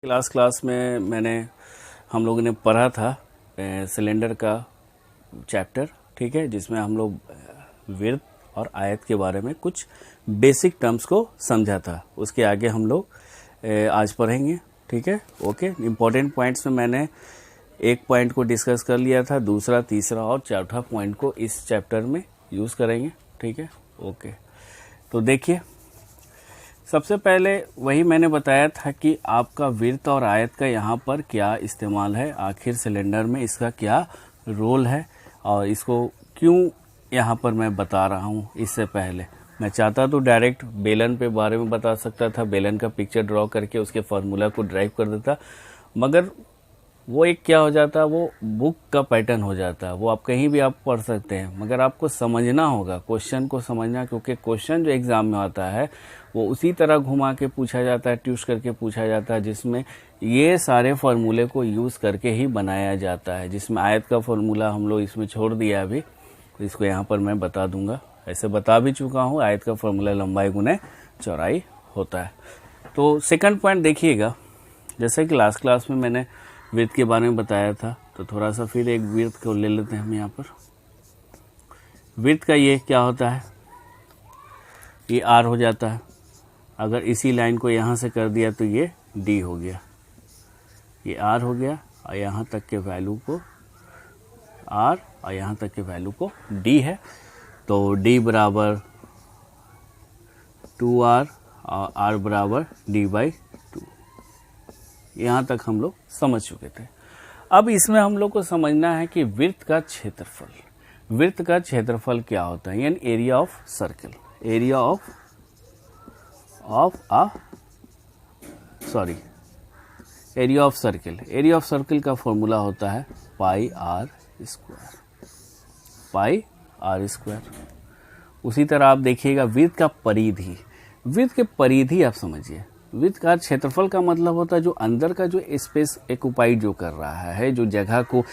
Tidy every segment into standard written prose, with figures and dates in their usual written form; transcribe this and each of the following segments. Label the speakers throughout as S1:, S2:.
S1: Class में हम लोगों ने पढ़ा था सिलेंडर का चैप्टर, ठीक है, जिसमें हम लोग वृत्त और आयत के बारे में कुछ बेसिक टर्म्स को समझा था। उसके आगे हम लोग आज पढ़ेंगे, ठीक है। ओके, इम्पोर्टेंट पॉइंट्स में मैंने एक पॉइंट को डिस्कस कर लिया था, दूसरा, तीसरा और चौथा पॉइंट को इस चैप्टर में यूज़ करेंगे, ठीक है। ओके, तो देखिए, सबसे पहले वही मैंने बताया था कि आपका वृत्त और आयत का यहाँ पर क्या इस्तेमाल है, आखिर सिलेंडर में इसका क्या रोल है और इसको क्यों यहाँ पर मैं बता रहा हूँ। इससे पहले मैं चाहता तो डायरेक्ट बेलन पे बारे में बता सकता था, बेलन का पिक्चर ड्रॉ करके उसके फार्मूला को ड्राइव कर देता, मगर वो एक क्या हो जाता, वो बुक का पैटर्न हो जाता। वो आप कहीं भी आप पढ़ सकते हैं, मगर आपको समझना होगा, क्वेश्चन को समझना, क्योंकि क्वेश्चन जो एग्ज़ाम में आता है वो उसी तरह घुमा के पूछा जाता है, ट्यूस करके पूछा जाता है, जिसमें ये सारे फार्मूले को यूज़ करके ही बनाया जाता है। जिसमें आयत का फार्मूला हम लोग इसमें छोड़ दिया अभी, तो इसको यहाँ पर मैं बता दूंगा। ऐसे बता भी चुका हूँ, आयत का फार्मूला लंबाई गुने चौड़ाई होता है। तो सेकंड पॉइंट देखिएगा, जैसे कि लास्ट क्लास में मैंने वृत्त के बारे में बताया था, तो थोड़ा सा फिर एक वृत्त को ले लेते हैं हम यहाँ पर। वृत्त का ये क्या होता है, ये आर हो जाता है। अगर इसी लाइन को यहाँ से कर दिया तो ये डी हो गया, ये आर हो गया, और यहाँ तक के वैल्यू को आर और यहाँ तक के वैल्यू को डी है। तो डी बराबर 2r और आर बराबर d/2। यहाँ तक हम लोग समझ चुके थे। अब इसमें हम लोग को समझना है कि वृत्त का क्षेत्रफल, वृत्त का क्षेत्रफल क्या होता है, यानी area of circle, area of circle. Area of circle का फॉर्मूला होता है पाई आर स्क्वायर। उसी तरह आप देखिएगा वृत्त का परिधि, वृत्त के परिधि आप समझिए। वृत्त का क्षेत्रफल का मतलब होता है जो अंदर का जो स्पेस एक्युपाइड जो कर रहा है, जो जगह को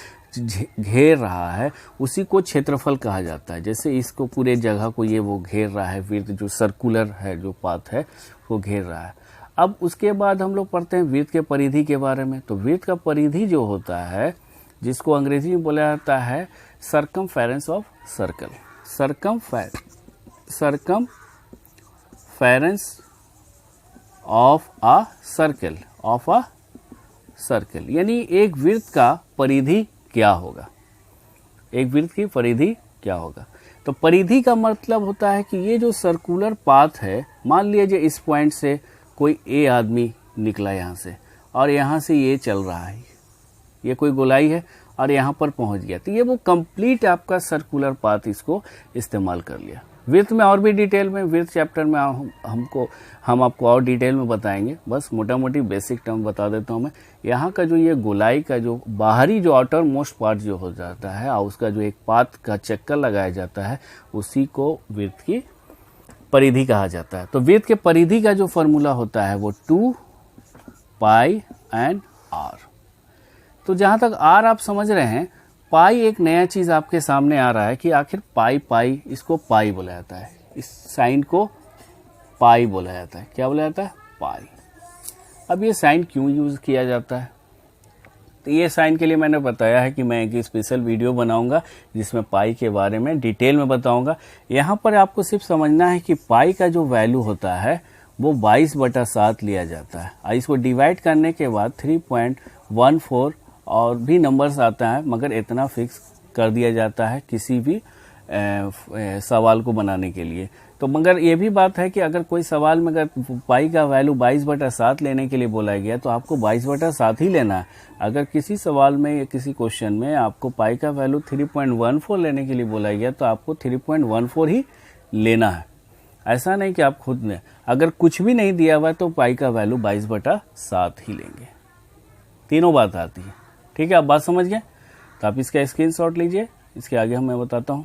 S1: घेर रहा है, उसी को क्षेत्रफल कहा जाता है। जैसे इसको पूरे जगह को ये वो घेर रहा है, वृत्त जो सर्कुलर है, जो पाथ है वो घेर रहा है। अब उसके बाद हम लोग पढ़ते हैं वृत्त के परिधि के बारे में। तो वृत्त का परिधि जो होता है, जिसको अंग्रेजी में बोला जाता है circumference of circle, circumference of a circle, यानी एक वृत्त का परिधि क्या होगा, एक वृत्त की परिधि क्या होगा। तो परिधि का मतलब होता है कि ये जो सर्कुलर पाथ है, मान लीजिए इस पॉइंट से कोई ए आदमी निकला यहाँ से, और यहाँ से ये चल रहा है, ये कोई गोलाई है और यहाँ पर पहुँच गया, तो ये वो कंप्लीट आपका सर्कुलर पाथ इसको इस्तेमाल कर लिया। वृत्त में और भी डिटेल में, वृत्त चैप्टर में हम आपको और डिटेल में बताएंगे, बस मोटा मोटी बेसिक टर्म बता देता हूँ मैं। यहाँ का जो ये गोलाई का जो बाहरी जो आउटर मोस्ट पार्ट जो हो जाता है, और उसका जो एक पाथ का चक्कर लगाया जाता है, उसी को वृत्त की परिधि कहा जाता है। तो वृत्त के परिधि का जो फॉर्मूला होता है वो 2 पाई एंड आर। तो जहाँ तक आर आप समझ रहे हैं, पाई एक नया चीज आपके सामने आ रहा है कि आखिर पाई, इसको पाई बोला जाता है, इस साइन को पाई बोला जाता है। क्या बोला जाता है? पाई। अब ये साइन क्यों यूज किया जाता है, तो ये साइन के लिए मैंने बताया है कि मैं एक स्पेशल वीडियो बनाऊंगा जिसमें पाई के बारे में डिटेल में बताऊंगा। यहाँ पर आपको सिर्फ समझना है कि पाई का जो वैल्यू होता है वो 22/7 लिया जाता है, और इसको डिवाइड करने के बाद 3.14 और भी नंबर्स आता है, मगर इतना फिक्स कर दिया जाता है किसी भी सवाल को बनाने के लिए। तो मगर ये भी बात है कि अगर कोई सवाल में अगर पाई का वैल्यू 22/7 लेने के लिए बोला गया तो आपको 22/7 ही लेना है। अगर किसी सवाल में या किसी क्वेश्चन में आपको पाई का वैल्यू 3.14 लेने के लिए बोला गया तो आपको 3.14 ही लेना है। ऐसा नहीं कि आप खुद ने, अगर कुछ भी नहीं दिया हुआ तो पाई का वैल्यू 22/7 ही लेंगे। तीनों बात आती है, ठीक है। आप बात समझ गए, तो आप इसका स्क्रीनशॉट लीजिए, इसके आगे मैं बताता हूं।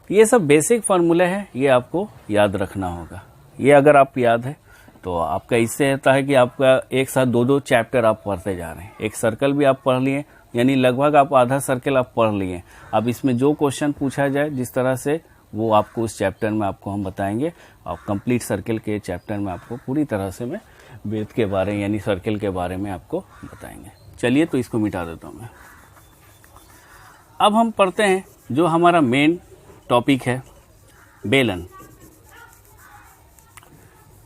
S1: ये सब बेसिक फार्मूले हैं, ये आपको याद रखना होगा। ये अगर आप याद है तो आपका इससे होता है कि आपका एक साथ 2-2 चैप्टर आप पढ़ते जा रहे हैं। एक सर्कल भी आप पढ़ लिए, यानी लगभग आप आधा सर्कल आप पढ़ लिए। अब इसमें जो क्वेश्चन पूछा जाए जिस तरह से वो आपको उस चैप्टर में आपको हम बताएंगे। और कंप्लीट सर्किल के चैप्टर में आपको पूरी तरह से मैं वृत्त के बारे यानी सर्किल के बारे में आपको बताएंगे। चलिए तो इसको मिटा देता हूँ मैं। अब हम पढ़ते हैं जो हमारा मेन टॉपिक है, बेलन।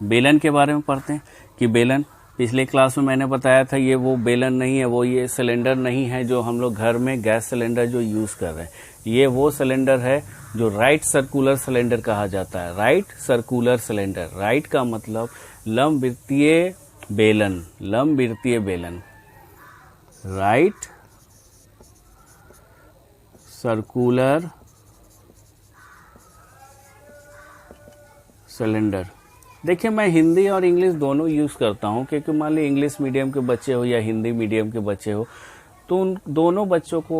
S1: बेलन के बारे में पढ़ते हैं कि बेलन, पिछले क्लास में मैंने बताया था ये वो बेलन नहीं है, वो ये सिलेंडर नहीं है जो हम लोग घर में गैस सिलेंडर जो यूज़ कर रहे हैं। ये वो सिलेंडर है जो राइट सर्कुलर सिलेंडर कहा जाता है। राइट सर्कुलर सिलेंडर, राइट का मतलब लंबवृत्तीय बेलन, लंबवृत्तीय बेलन, राइट सर्कुलर सिलेंडर। देखिए मैं हिंदी और इंग्लिश दोनों यूज़ करता हूँ, क्योंकि मान ली इंग्लिश मीडियम के बच्चे हो या हिंदी मीडियम के बच्चे हो, तो उन दोनों बच्चों को